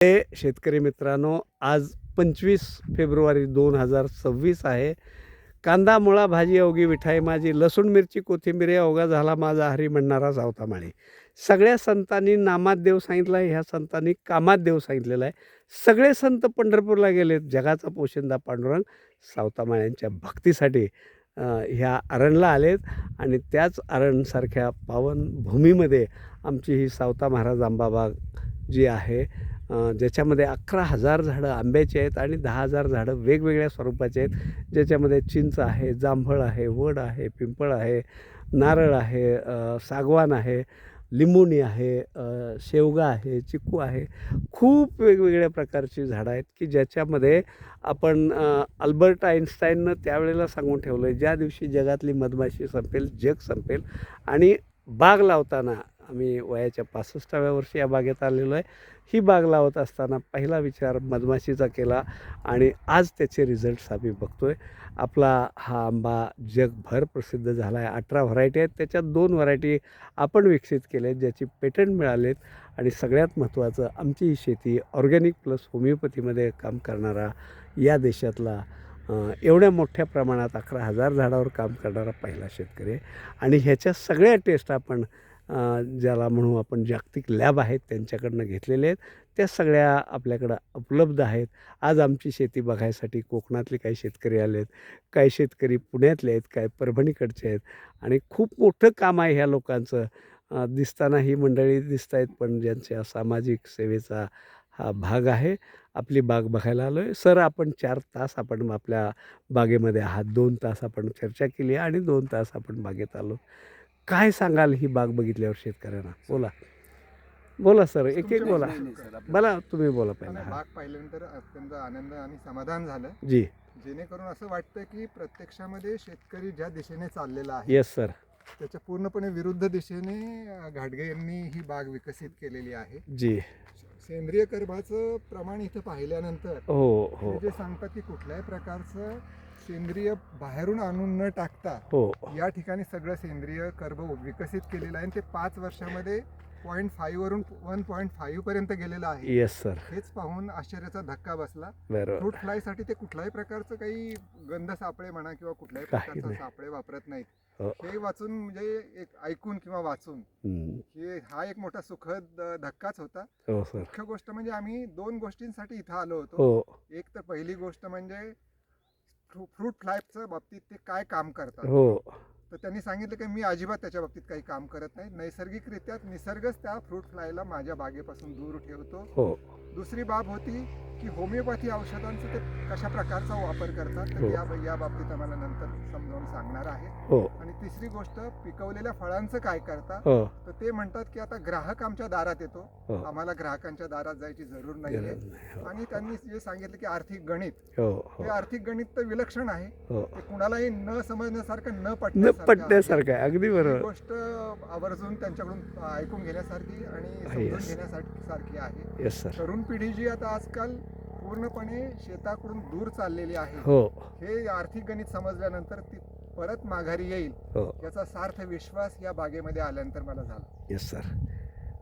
शेतकरी मित्रांनो, आज 25 फेब्रुवारी 2026 आहे. कांदा मुळा भाजी अवघी विठाई माझी, लसूण मिरची कोथिंबीर अवघा झाला माझा हरी म्हणणारा सावतामाळी. सगळ्या संतांनी नामात देव सांगितलं आहे, ह्या संतांनी कामात देव सांगितलेलं आहे. सगळे संत पंढरपूरला गेलेत. जगाचा पोशिंदा पांडुरंग सावतामाळ्यांच्या भक्तीसाठी ह्या अरणला आलेत आणि त्याच अरणसारख्या पावन भूमीमध्ये आमची ही सावता महाराज आंबाबाग जी आहे, ज्याच्यामध्ये 11,000 झाडं आंब्याची आहेत आणि 10,000 झाडं वेगवेगळ्या स्वरूपाचे आहेत. ज्याच्यामध्ये चिंच आहे, जांभळ आहे, वड आहे, पिंपळ आहे, नारळ आहे, सागवान आहे, लिंबोणी आहे, शेवगा आहे, चिक्कू आहे. खूप वेगवेगळ्या प्रकारची झाडं आहेत की ज्याच्यामध्ये आपण अल्बर्ट आइन्स्टाईननं त्यावेळेला सांगून ठेवलं आहे, ज्या दिवशी जगातली मधमाशी संपेल, जग संपेल. आणि बाग लावताना आम्ही वयाच्या 65व्या वर्षी या बागेत आलेलो आहे. ही बाग लावत असताना पहिला विचार मधमाशीचा केला आणि आज त्याचे रिझल्ट्स आम्ही बघतो आहे. आपला हा आंबा जगभर प्रसिद्ध झाला आहे. 18 व्हरायटी आहेत, त्याच्यात 2 व्हरायटी आपण विकसित केल्या आहेत, ज्याची पेटंट मिळालेत. आणि सगळ्यात महत्त्वाचं, आमची ही शेती ऑर्गॅनिक प्लस होमिओपॅथीमध्ये काम करणारा, या देशातला एवढ्या मोठ्या प्रमाणात 11,000 झाडावर काम करणारा पहिला शेतकरी आहे. आणि ह्याच्या सगळ्या टेस्ट आपण ज्याला म्हणू आपण जागतिक लॅब आहेत त्यांच्याकडनं घेतलेले आहेत. त्या सगळ्या आपल्याकडं उपलब्ध आहेत. आज आमची शेती बघायसाठी कोकणातले काही शेतकरी आले आहेत, काही शेतकरी पुण्यातले आहेत, काही परभणीकडचे आहेत. आणि खूप मोठं काम आहे ह्या लोकांचं. दिसताना ही मंडळी दिसत आहेत, पण ज्यांच्या सामाजिक सेवेचा हा भाग आहे. आपली बाग बघायला आलो आहे. सर, आपण 4 तास आपण आपल्या बागेमध्ये आहात. 2 तास आपण चर्चा केली आणि 2 तास आपण बागेत आलो. काय सांगाल ही बाग बघितल्यावर शेतकऱ्यांना? बोला सर, एक बोला. मला तुम्ही बोला पहिला. बाग पाहिल्यानंतर अत्यंत आनंद आणि समाधान झालं जी. जेणेकरून असं वाटतं की प्रत्यक्षामध्ये शेतकरी ज्या दिशेने चाललेला आहे, येस सर, त्याच्या पूर्णपणे विरुद्ध दिशेने घाटगे यांनी ही बाग विकसित केलेली आहे. जी. सेंद्रिय कर्बाचं प्रमाण इथं पाहिल्यानंतर हो. जे सांगतात की कुठल्याही प्रकारचं सेंद्रिय बाहेरून आणून न टाकता हो. या ठिकाणी सगळं सेंद्रिय कर्ब विकसित केलेलं आहे. आणि ते 5 वर्षामध्ये 0.5 वरून 1.5 पर्यंत गेलेलं आहे. Yes sir. हेच पाहून आश्चर्याचा धक्का बसला. बरोबर. फ्रूट फ्लायसाठी ते कुठल्याही प्रकारचं काही गंध सापळे म्हणा किंवा कुठल्याही काही प्रकारचा नाही. सापळे वापरत नाहीत. हो. हे वाचून म्हणजे एक ऐकून किंवा वाचून हा एक मोठा सुखद धक्काच होता. हो सर. मुख्य गोष्ट म्हणजे आम्ही 2 गोष्टींसाठी इथं आलो होतो. हो. एक तर पहिली गोष्ट म्हणजे फ्रूट फ्लायच्या बाबतीत ते काय काम करतात. हो. तर त्यांनी सांगितलं की मी अजिबात त्याच्या बाबतीत काही काम करत नाही. नैसर्गिकरित्या निसर्गच त्या फ्रूट फ्लायला माझ्या बागेपासून दूर ठेवतो. हो. दुसरी बाब होती की होमिओपॅथी औषधांचा ते कशा प्रकारचा वापर करतात, तर या बाबतीत आम्हाला नंतर समजावून सांगणार आहे. हो. आणि तिसरी गोष्ट, पिकवलेल्या फळांचं काय करतात. हो. तर ते म्हणतात की आता ग्राहक आमच्या दारात येतो, हो. आम्हाला ग्राहकांच्या दारात जायची जरूर नाहीये. आणि त्यांनी जे सांगितलं की आर्थिक गणित, हो. ते आर्थिक गणित तर विलक्षण आहे. हो. ते कुणालाही न समजण्यासारखं, न पटण्यासारखं आहे. अगदी बरोबर. गोष्ट आवर्जून त्यांच्याकडून ऐकून घेण्यासारखी आणि समजून घेण्यासाठी सारखी आहे. Yes sir. तरुण पिढी जी आता आजकाल पूर्णपणे शेताकडून दूर चाललेली आहे, हो. हे आर्थिक गणित समजल्यानंतर ती परत माघारी येईल, हो. याचा सार्थ विश्वास या बागेमध्ये आल्यानंतर मला झाला. येस सर,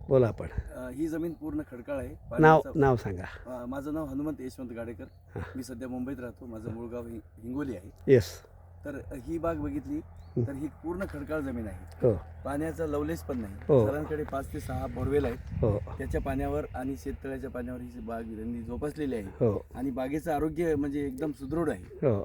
बोला. आपण ही जमीन पूर्ण खडकाळ आहे. नाव सांगा. माझं नाव हनुमंत यशवंत गाडेकर. मी सध्या मुंबईत राहतो. माझं मूळ गाव हिंगोली आहे. येस. तर ही बाग बघितली तर ही पूर्ण खडकाळ जमीन आहे. हो. पाण्याचा लवलेस पण नाही. हो. सरांकडे 5 ते 6 बोरवेल आहेत. हो. त्याच्या पाण्यावर आणि शेततळ्याच्या पाण्यावर ही बाग त्यांनी जोपासलेली आहे. हो. आणि बागेचं आरोग्य म्हणजे एकदम सुदृढ आहे. हो.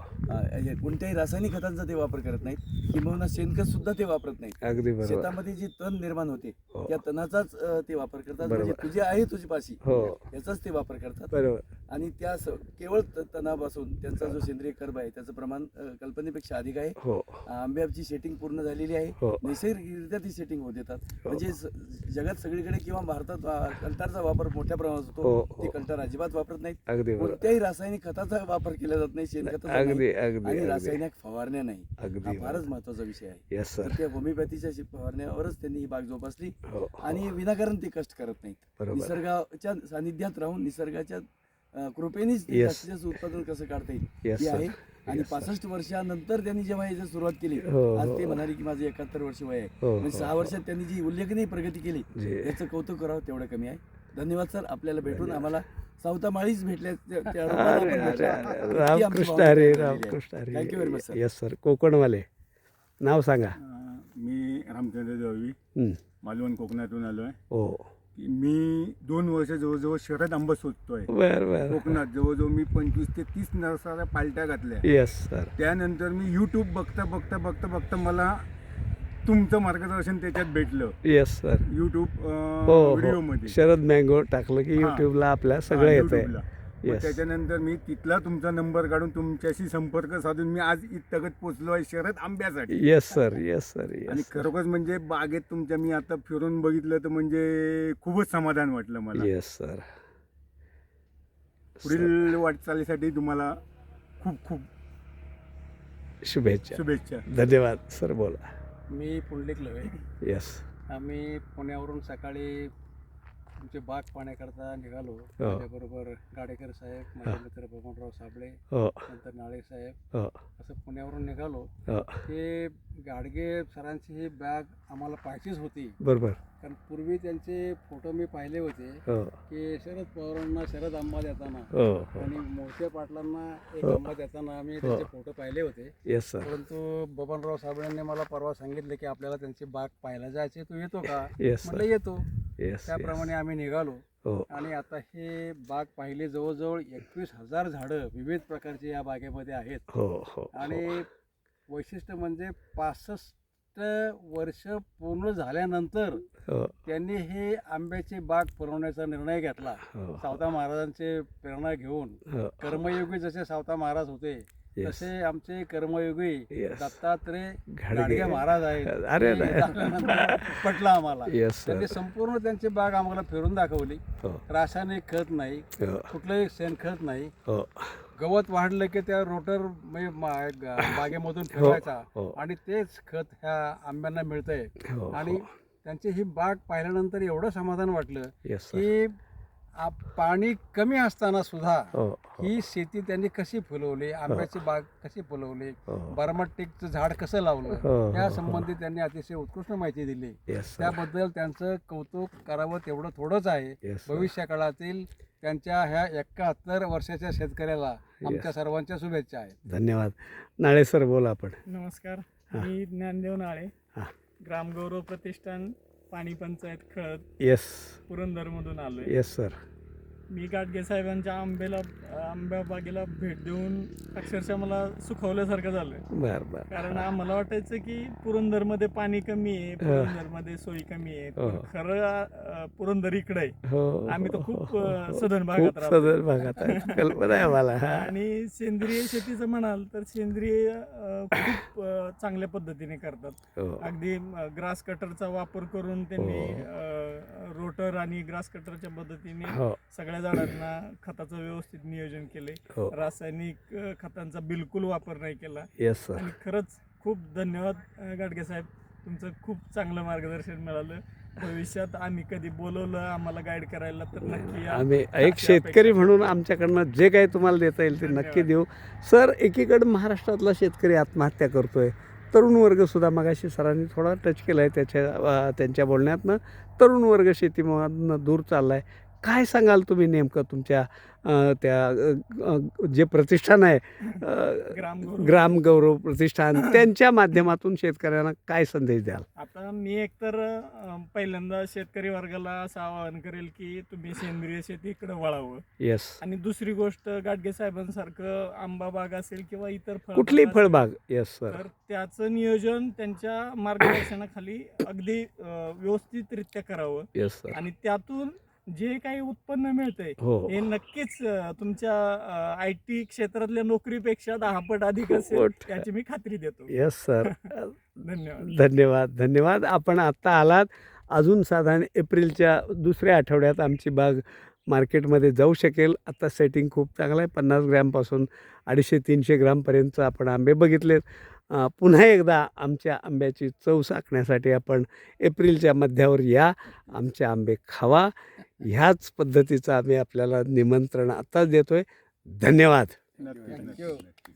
कोणत्याही रासायनिक खतांचा ते वापर करत नाहीत, किंबहुना शेणखत सुद्धा ते वापरत नाहीत. अगदी बरोबर. शेतामध्ये जी तण निर्माण होते त्या तणाचाच ते वापर करतात. बरोबर. म्हणजे तुझी आहे तुझी पाशी, हो. याचाच ते वापर करतात. बरोबर. आणि त्या केवळ तणापासून त्यांचा जो सेंद्रिय कर्ब आहे त्याचं प्रमाण कल्पनेपेक्षा अधिक आहे. हो. आंब्याची सेटिंग पूर्ण झालेली आहे. हो. नैसर्गिकरित्या ती सेटिंग होत येतात. म्हणजे जगात सगळीकडे किंवा भारतात कल्टारचा वापर मोठ्या प्रमाणात होतो. हो. ते कल्टार अजिबात वापरत नाहीत. अगदी बरोबर. कोणत्याही रासायनिक खताचा वापर केला जात नाही, शेणखताचा अगदी नाही, अगदी आणि अगदी रासायनिक फवारण्या नाही. अगदी हा फारच महत्वाचा विषय आहे. Yes sir. त्या होमिओपॅथीच्या फवारण्यावरच त्यांनी ही बाग जोपासली. हो. आणि विनाकारण ते कष्ट करत नाहीत. बरोबर. निसर्गाच्या सानिध्यात राहून निसर्गाच्या कृपेनेच Yes. जास्तीत जास्त उत्पादन कसं काढता येईल Yes, हे sir. आहे. आणि Yes, sir. 65 वर्षानंतर त्यांनी जेव्हा याची सुरुवात केली, हो, आज हो. ते म्हणाले की माझे 71 वर्ष वय आहे. हो, म्हणजे हो, 6 वर्षात त्यांनी जी उल्लेखनीय प्रगती केली, जी. याचं कौतुक करावं तेवढं कमी आहे. धन्यवाद सर, आपल्याला भेटून आम्हाला सावतामाळीच भेटल्या त्या रूपात आपण अरे, भेटलो. अरे, इतकी रामकृष्ण आमची भावना हरी, झालेली आहे. Ramkrishna Hari. Thank you very much, sir. Yes sir. कोकणवाले नाव सांगा. मी रामचंद्र दळवी, हं. मालवण कोकणातून आलो आहे. हो मी 2 वर्ष जवळजवळ शरद आंबा शोधतोय बर बर. कोकणात. जवळजवळ मी 25 ते 30 नर्सऱ्या पालट्या घातल्या. Yes sir. त्यानंतर मी यूट्यूब बघता मला तुमचं मार्गदर्शन त्याच्यात भेटलं. Yes sir. यूट्यूब हो व्हिडिओमध्ये. शरद मँगो टाकलं की हां. युट्यूबला आपल्या सगळं येतंय. YouTubeला. मग येस. त्याच्यानंतर मी तिथला तुमचा नंबर काढून तुमच्याशी संपर्क साधून मी आज इथं पोचलो आहे शरद आंब्यासाठी. Yes sir. Yes sir. आणि येस खरोखर म्हणजे बागेत तुमच्या मी आता फिरून बघितलं तर म्हणजे खूपच समाधान वाटलं मला. Yes sir. पुढील वाटचालीसाठी तुम्हाला खूप खूप शुभेच्छा. शुभेच्छा. धन्यवाद सर. बोला. मी पुंडलिक लवे. येस. आम्ही पुण्यावरून सकाळी तुमचे बाग पाहण्याकरता निघालो. हो. माझ्याबरोबर गाडेकर साहेब, माझे मित्र बबनराव साबळे, हो नंतर नाळे साहेब, हो असं पुण्यावरून निघालो. हो ते गाडगे सरांची ही बाग आम्हाला पाहायचीच होती, बरोबर. कारण पूर्वी त्यांचे फोटो मी पाहिले होते हो की शरद पवारांना शरद आंबा देताना हो हो. आणि मोहिते पाटलांना एक हो. आंबा देताना आम्ही त्यांचे फोटो पाहिले होते. Yes sir. परंतु बबनराव साबळेंनी मला परवा सांगितलं की आपल्याला त्यांची बाग पाहायला जायची, तू येतो का? येस म्हटलं सर. येतो. येस. त्याप्रमाणे आम्ही निघालो हो आणि आता हे बाग पाहिली. जवळजवळ 21,000 झाडं विविध प्रकारची या बागेमध्ये आहेत. हो हो आणि वैशिष्ट्य म्हणजे 65 वर्ष पूर्ण झाल्यानंतर हो त्यांनी हे आंब्याची बाग पुरवण्याचा निर्णय घेतला. हो सावता महाराजांचे प्रेरणा घेऊन. हो. कर्मयोगी जसे सावता महाराज होते Yes. तसे आमचे कर्मयोगी Yes. दत्तात्रय घाडगे. गाडगे महाराज आहेत. अरे ते नाही. झाल्यानंतर पटलं आम्हाला. येस त्यांनी सर. संपूर्ण त्यांची बाग आम्हाला फिरून दाखवली. हो रासायनिक खत नाही, हो कुठलंही शेणखत नाही. हो गवत वाढलं की त्या रोटर बागेमधून फिरवायचा हो. आणि तेच खत ह्या आंब्यांना मिळतंय. हो आणि त्यांची ही बाग पाहिल्यानंतर एवढं समाधान वाटलं येस सर. की पाणी कमी असताना सुद्धा हो हो ही शेती त्यांनी कशी फुलवली, आंब्याची बाग कशी फुलवली, हो. बर्माटिकचं झाड कसं हो, लावलं, हो, या हो. संबंधी त्यांनी अतिशय उत्कृष्ट माहिती दिली. Yes sir. त्याबद्दल त्यांचं कौतुक करावं तेवढं थोडंच आहे. Yes sir. भविष्य काळातील त्यांच्या ह्या 71 वर्षाच्या शेतकऱ्याला आमच्या Yes. सर्वांच्या शुभेच्छा आहेत. धन्यवाद. नाळे सर बोला आपण. नमस्कार, हां. मी ज्ञानदेव नाळे, हां. ग्रामगौरव प्रतिष्ठान पाणी पंचायत खळद येस. पुरंदरमधून आलोय. Yes sir. मी गाडगे साहेबांच्या आंब्या बागेला भेट देऊन अक्षरशः मला सुखवल्यासारखं झालं. बर बर. कारण मला वाटायचं की पुरंदरमध्ये पाणी कमी आहे, पुरंदरमध्ये सोयी कमी आहे, पण खरं पुरंदर इकडे आहे. हो आम्ही तर हो, खूप हो, हो. सधन भागात खूप राहतो. सदर भागात आहे. कल्पना आहे मला. हा. आणि सेंद्रिय शेतीचं म्हणाल तर सेंद्रिय खूप चांगल्या पद्धतीने करतात. हो अगदी ग्रास कटरचा वापर करून त्यांनी रोटर आणि ग्रास कटरच्या मदतीने हो सगळ्या झाडांना खताचं व्यवस्थित नियोजन केले. हो. रासायनिक खतांचा बिलकुल वापर नाही केला. Yes sir. आणि खरंच खूप धन्यवाद गाडगे साहेब, तुमचं खूप चांगलं मार्गदर्शन मिळालं. भविष्यात आम्ही कधी बोलवलं आम्हाला गाईड करायला तर नक्की या. आम्ही एक अशी शेतकरी अपेक्षा. म्हणून आमच्याकडनं जे काही तुम्हाला देता येईल ते नक्की देऊ. सर, एकीकडं महाराष्ट्रातला शेतकरी आत्महत्या करतोय. तरुण वर्गसुद्धा मगाशी सरांनी थोडा टच केला आहे त्यांच्या बोलण्यातनं. तरुण वर्ग शेतीमधनं दूर चालला आहे. काय सांगाल तुम्ही नेमकं तुमच्या जे प्रतिष्ठान आहे ग्रामगौरव प्रतिष्ठान त्यांच्या माध्यमातून शेतकऱ्यांना काय संदेश द्याल? आता मी एकतर पहिल्यांदा शेतकरी वर्गाला असं आवाहन करेल की तुम्ही सेंद्रिय शेतीकडे वळावं. येस. आणि दुसरी गोष्ट, गाडगे साहेबांसारखं आंबा बाग असेल किंवा इतर कुठलीही असेल, फळबाग. Yes sir. तर त्याचं नियोजन त्यांच्या मार्गदर्शनाखाली अगदी व्यवस्थितरित्या करावं. Yes sir. आणि त्यातून जे काही उत्पन्न मिळतंय हो हे नक्कीच तुमच्या IT क्षेत्रातल्या नोकरीपेक्षा 10 पट अधिक असेल याची मी खात्री देतो. Yes sir. धन्यवाद. धन्यवाद. धन्यवाद. आपण आत्ता आलात. अजून साधारण एप्रिलच्या दुसऱ्या आठवड्यात आमची बाग मार्केटमध्ये जाऊ शकेल. आता सेटिंग खूप चांगलं आहे. 50 ग्रॅमपासून 250-300 ग्रॅमपर्यंत आपण आंबे बघितलेत. पुन्हा एकदा आमच्या आंब्याची चव चाखण्यासाठी आपण एप्रिलच्या मध्यावर या, आमचे आंबे खावा. ह्याच पद्धतीचं आम्ही आपल्याला निमंत्रण आत्ताच देतोय. धन्यवाद. नक्की, Thank नक्की, you. नक्की.